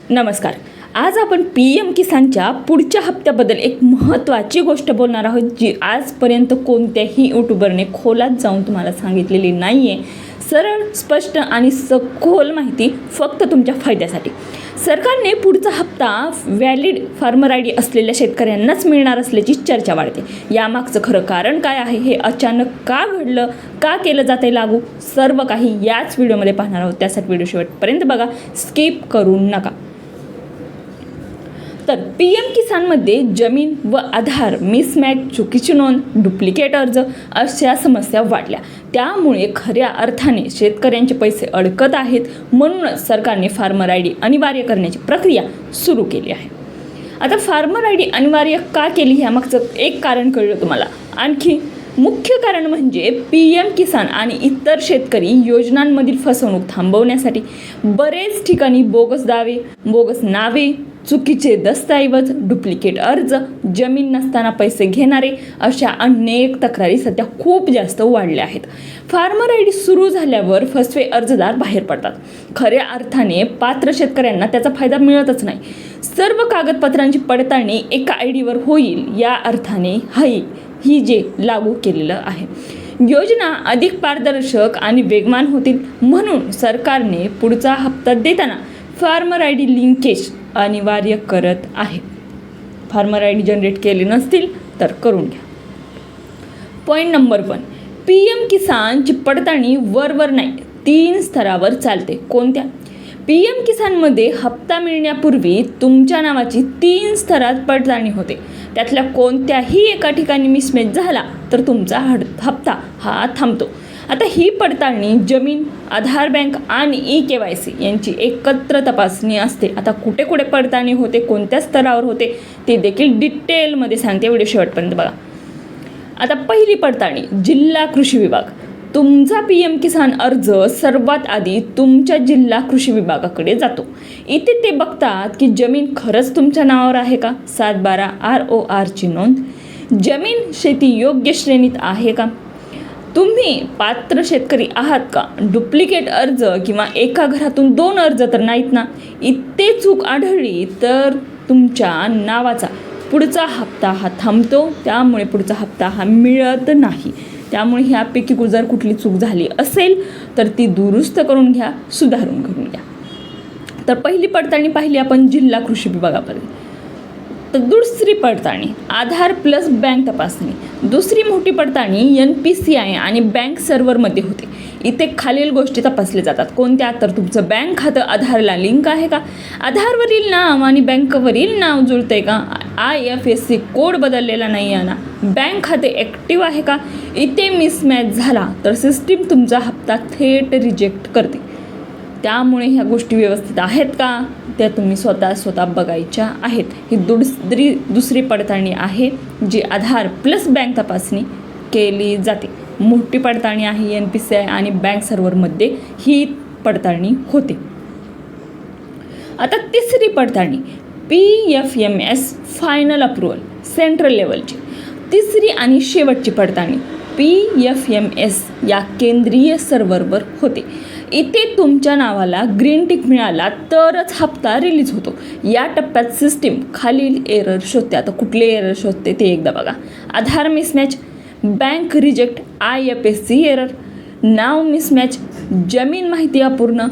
नमस्कार. आज आपण PM किसानच्या पुढच्या हप्त्याबद्दल एक महत्त्वाची गोष्ट बोलणार आहोत, जी आजपर्यंत कोणत्याही यूट्यूबरने खोलात जाऊन तुम्हाला सांगितलेली नाही आहे. सरळ, स्पष्ट आणि सखोल माहिती फक्त तुमच्या फायद्यासाठी. सरकारने पुढचा हप्ता व्हॅलिड फार्मर ID असलेल्या शेतकऱ्यांनाच मिळणार असल्याची चर्चा वाढते. यामागचं खरं कारण काय आहे, हे अचानक का घडलं, का केलं जाते लागू, सर्व काही याच व्हिडिओमध्ये पाहणार आहोत. त्यासाठी व्हिडिओ शेवटपर्यंत बघा, स्किप करू नका. तर PM किसानमध्ये जमीन व आधार मिसमॅच, चुकीची नोंद, डुप्लिकेट अर्ज अशा समस्या वाढल्या. त्यामुळे खऱ्या अर्थाने शेतकऱ्यांचे पैसे अडकत आहेत. म्हणूनच सरकारने फार्मर ID अनिवार्य करण्याची प्रक्रिया सुरू केली आहे. आता फार्मर ID अनिवार्य का केली, ह्यामागचं एक कारण कळलं तुम्हाला. आणखी मुख्य कारण म्हणजे PM किसान आणि इतर शेतकरी योजनांमधील फसवणूक थांबवण्यासाठी बरेच ठिकाणी बोगस दावे, बोगस नावे, चुकीचे दस्तऐवज, डुप्लिकेट अर्ज, जमीन नसताना पैसे घेणारे अशा अनेक तक्रारी सध्या खूप जास्त वाढल्या आहेत. फार्मर ID सुरू झाल्यावर फसवे अर्जदार बाहेर पडतात. खऱ्या अर्थाने पात्र शेतकऱ्यांना त्याचा फायदा मिळतच नाही. सर्व कागदपत्रांची पडताळणी एका IDवर होईल, या अर्थाने ही जे लागू केलेलं आहे. योजना अधिक पारदर्शक आणि वेगवान होतील. म्हणून सरकारने पुढचा हप्ता देताना फार्मर ID लिंकेज अनिवार्य करत आहे. फार्मर ID जनरेट केले नसतील तर करून घ्या. पॉईंट नंबर 1, PM किसानची पडताळणी वरवर नाही, 3 स्तरावर चालते. कोणत्या? PM किसानमध्ये हप्ता मिळण्यापूर्वी तुमच्या नावाची 3 स्तरात पडताळणी होते. त्यातल्या कोणत्याही एका ठिकाणी मिसमॅच झाला तर तुमचा हप्ता हा थांबतो. आता ही पडताळणी जमीन, आधार, बँक आणि eKYC यांची एकत्र तपासणी असते. आता कुठे कुठे पडताळणी होते, कोणत्या स्तरावर होते ते देखील डिटेलमध्ये सांगते. व्हिडिओ शेवटपर्यंत बघा. आता पहिली पडताळणी, जिल्हा कृषी विभाग. तुमचा PM किसान अर्ज सर्वात आधी तुमच्या जिल्हा कृषी विभागाकडे जातो. इथे ते बघतात की जमीन खरंच तुमच्या नावावर आहे का, 7/12 RORची नोंद, जमीन शेती योग्य श्रेणीत आहे का, तुम्ही पात्र शेतकरी आहात का, डुप्लिकेट अर्ज किंवा एका घरातून 2 अर्ज तर नाहीत ना. इथे चूक आढळली तर तुमच्या नावाचा पुढचा हप्ता हा थांबतो. त्यामुळे पुढचा हप्ता हा मिळत नाही. त्यामुळे ह्यापैकी जर कुठली चूक झाली असेल तर ती दुरुस्त करून घ्या, सुधारून करून घ्या. तर पहिली पडताळणी पाहिली आपण जिल्हा कृषी विभागापर्यंत. तर दुसरी पडताळणी आधार प्लस बँक तपासणी. दुसरी मोठी पडताळणी NPCI आणि बँक सर्व्हरमध्ये होते. इथे खालील गोष्टी तपासल्या जातात. कोणत्या? तर तुमचं बँक खातं आधारला लिंक आहे का, आधारवरील नाव आणि बँकवरील नाव जुळतंय का, IFSC कोड बदललेला नाही आहे ना, बँक खाते ॲक्टिव्ह आहे का. इथे मिसमॅच झाला तर सिस्टीम तुमचा हप्ता थेट रिजेक्ट करते. त्यामुळे ह्या गोष्टी व्यवस्थित आहेत का त्या तुम्ही स्वतः बघायच्या आहेत. ही दुसरी पडताळणी आहे जी आधार प्लस बँक तपासणी केली जाते. मोठी पडताळणी आहे NPCI आणि बँक सर्व्हरमध्ये ही पडताळणी होते. आता तिसरी पडताळणी PFMS फायनल अप्रुव्हल, सेंट्रल लेवलची. तिसरी आणि शेवटची पडताळणी PFMS या केंद्रीय सर्व्हरवर होते. इथे तुमच्या नावाला ग्रीन टिक मिळाला तरच हप्ता रिलीज होतो. या टप्प्यात सिस्टीम खालील एरर शोधते. आता कुठले एरर शोधते ते एकदा बघा. Aadhaar mismatch, bank reject, IFSC error, नाव मिसमॅच, जमीन माहिती अपूर्ण,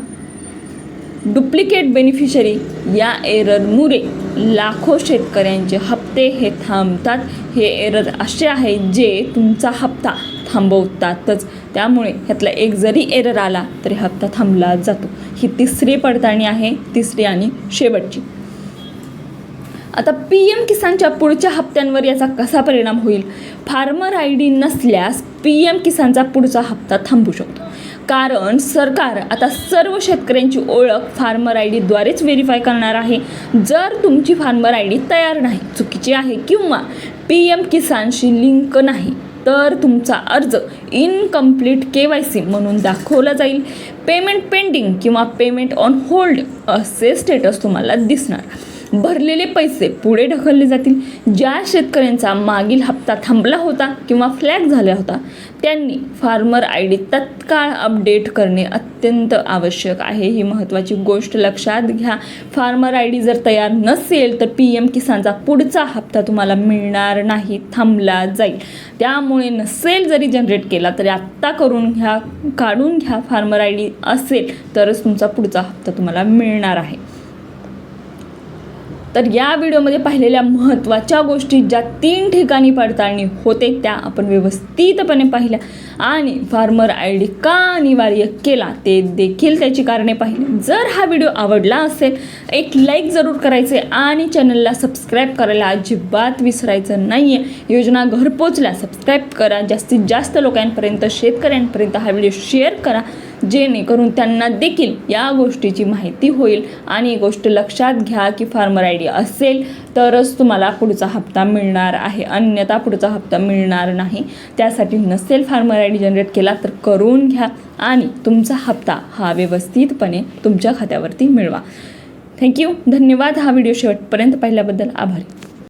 डुप्लिकेट बेनिफिशरी. या एररमुळे लाखो शेतकऱ्यांचे हप्ते हे थांबतात. हे एरर असे आहेत जे तुमचा हप्ता थांबवतातच. त्यामुळे ह्यातला एक जरी एरर आला तरी हप्ता थांबला जातो. ही तिसरी पडताळणी आहे, तिसरी आणि शेवटची. आता PM किसानच्या पुढच्या हप्त्यांवर याचा कसा परिणाम होईल? फार्मर ID नसल्यास PM किसानचा पुढचा हप्ता थांबू शकतो. कारण सरकार आता सर्व शेतकऱ्यांची ओळख फार्मर ID द्वारेच व्हेरीफाय करणार आहे. जर तुमची फार्मर ID तयार नाही, चुकीची आहे किंवा PM किसानशी लिंक नाही तर तुमचा अर्ज इनकम्प्लीट KYC म्हणून दाखवला जाईल. पेमेंट पेंडिंग किंवा पेमेंट ऑन होल्ड असे स्टेटस तुम्हाला दिसणार. भरलेले पैसे पुढे ढकलले जातील. ज्या शेतकऱ्यांचा मागील हप्ता थांबला होता किंवा फ्लॅग झाला होता त्यांनी फार्मर आय डी तत्काळ अपडेट करणे अत्यंत आवश्यक आहे. ही महत्त्वाची गोष्ट लक्षात घ्या. फार्मर आय डी जर तयार नसेल तर PM किसानचा पुढचा हप्ता तुम्हाला मिळणार नाही, थांबला जाईल. त्यामुळे नसेल जरी जनरेट केला तरी आत्ता करून घ्या, काढून घ्या. फार्मर आय डी असेल तरच तुमचा पुढचा हप्ता तुम्हाला मिळणार आहे. तर या व्हिडिओमध्ये पाहिलेल्या महत्त्वाच्या गोष्टी ज्या 3 ठिकाणी पडताळणी होते त्या आपण व्यवस्थितपणे पाहिल्या आणि फार्मर आय डी का अनिवार्य केला ते देखील त्याची कारणे पाहिली. जर हा व्हिडिओ आवडला असेल एक लाईक जरूर करायचे आणि चॅनलला सबस्क्राईब करायला अजिबात विसरायचं नाही आहे. योजना घरपोचल्या सबस्क्राईब करा. जास्तीत जास्त लोकांपर्यंत, शेतकऱ्यांपर्यंत हा व्हिडिओ शेअर करा जेणेकरून त्यांना देखील या गोष्टीची माहिती होईल. आणि ही गोष्ट लक्षात घ्या की फार्मर आय डी असेल तरच तुम्हाला पुढचा हप्ता मिळणार आहे, अन्यथा पुढचा हप्ता मिळणार नाही. त्यासाठी नसेल फार्मर आय डी जनरेट केला तर करून घ्या आणि तुमचा हप्ता हा व्यवस्थितपणे तुमच्या खात्यावरती मिळवा. थँक्यू, धन्यवाद. हा व्हिडिओ शेवटपर्यंत पाहिल्याबद्दल आभारी.